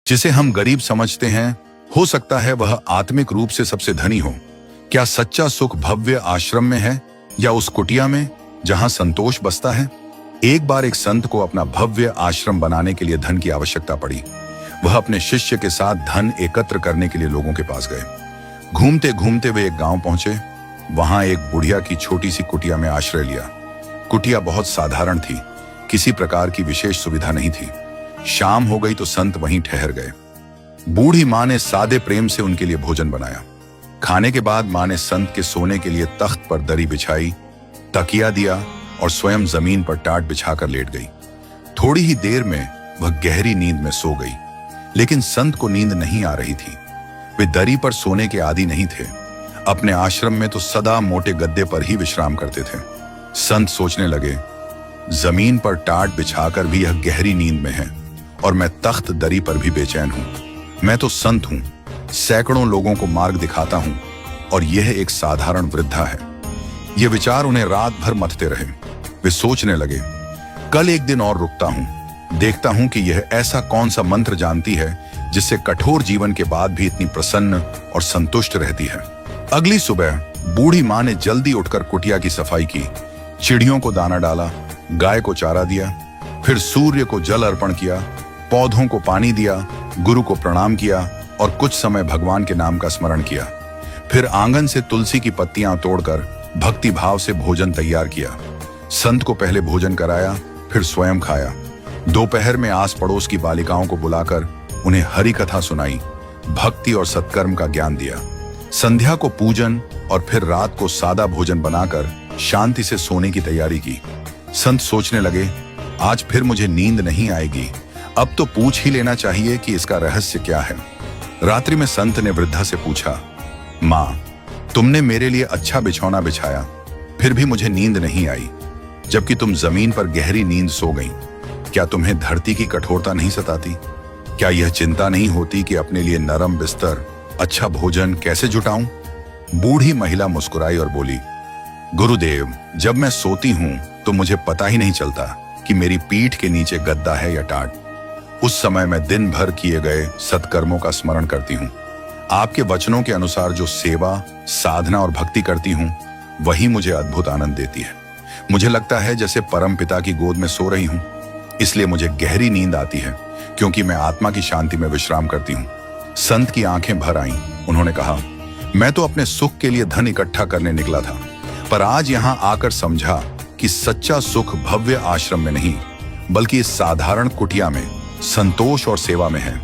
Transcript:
जिसे हम गरीब समझते हैं, हो सकता है वह आत्मिक रूप से सबसे धनी हो। क्या सच्चा सुख भव्य आश्रम में है या उस कुटिया में जहां संतोष बसता है? एक बार एक संत को अपना भव्य आश्रम बनाने के लिए धन की आवश्यकता पड़ी। वह अपने शिष्य के साथ धन एकत्र करने के लिए लोगों के पास गए। घूमते घूमते वे एक गांव पहुंचे। वहां एक बुढ़िया की छोटी सी कुटिया में आश्रय लिया। कुटिया बहुत साधारण थी, किसी प्रकार की विशेष सुविधा नहीं थी। शाम हो गई तो संत वहीं ठहर गए। बूढ़ी माँ ने सादे प्रेम से उनके लिए भोजन बनाया। खाने के बाद माँ ने संत के सोने के लिए तख्त पर दरी बिछाई, तकिया दिया और स्वयं जमीन पर टाट बिछाकर लेट गई। थोड़ी ही देर में वह गहरी नींद में सो गई, लेकिन संत को नींद नहीं आ रही थी। वे दरी पर सोने के आदी नहीं थे। अपने आश्रम में तो सदा मोटे गद्दे पर ही विश्राम करते थे। संत सोचने लगे, जमीन पर टाट बिछाकर भी यह गहरी नींद में है और मैं तख्त दरी पर भी बेचैन हूं। मैं तो संत हूं, सैकड़ों लोगों को मार्ग दिखाता हूं और यह एक साधारण वृद्धा है। ये विचार उन्हें रात भर मथते रहे। वे सोचने लगे, कल एक दिन और रुकता हूं, देखता हूं कि यह ऐसा कौन सा मंत्र जानती है जिससे कठोर जीवन के बाद भी इतनी प्रसन्न और संतुष्ट रहती है। अगली सुबह बूढ़ी माँ ने जल्दी उठकर कुटिया की सफाई की, चिड़ियों को दाना डाला, गाय को चारा दिया, फिर सूर्य को जल अर्पण किया, पौधों को पानी दिया, गुरु को प्रणाम किया और कुछ समय भगवान के नाम का स्मरण किया। फिर आंगन से तुलसी की पत्तियां तोड़कर भक्ति भाव से भोजन तैयार किया। संत को पहले भोजन कराया, फिर स्वयं खाया। दोपहर में आस पड़ोस की बालिकाओं को बुलाकर उन्हें हरि कथा सुनाई, भक्ति और सत्कर्म का ज्ञान दिया। संध्या को पूजन और फिर रात को सादा भोजन बनाकर शांति से सोने की तैयारी की। संत सोचने लगे, आज फिर मुझे नींद नहीं आएगी, अब तो पूछ ही लेना चाहिए कि इसका रहस्य क्या है। रात्रि में संत ने वृद्धा से पूछा, माँ, तुमने मेरे लिए अच्छा बिछौना बिछाया, फिर भी मुझे नींद नहीं आई, जबकि तुम जमीन पर गहरी नींद सो गई। क्या तुम्हें धरती की कठोरता नहीं सताती? क्या यह चिंता नहीं होती कि अपने लिए नरम बिस्तर, अच्छा भोजन कैसे जुटाऊं? बूढ़ी महिला मुस्कुराई और बोली, गुरुदेव, जब मैं सोती हूं तो मुझे पता ही नहीं चलता कि मेरी पीठ के नीचे गद्दा है या टाट। उस समय मैं दिन भर किए गए सत्कर्मों का स्मरण करती हूँ। आपके वचनों के अनुसार जो सेवा, साधना और भक्ति करती हूँ, वही मुझे अद्भुत आनंद देती है। मुझे लगता है जैसे परम पिता की गोद में सो रही हूँ। इसलिए मुझे गहरी नींद आती है, क्योंकि मैं आत्मा की शांति में विश्राम करती हूँ। संत की आंखें भर आईं। उन्होंने कहा, मैं तो अपने सुख के लिए धन इकट्ठा करने निकला था, पर आज यहाँ आकर समझा कि सच्चा सुख भव्य आश्रम में नहीं, बल्कि इस साधारण कुटिया में संतोष और सेवा में है।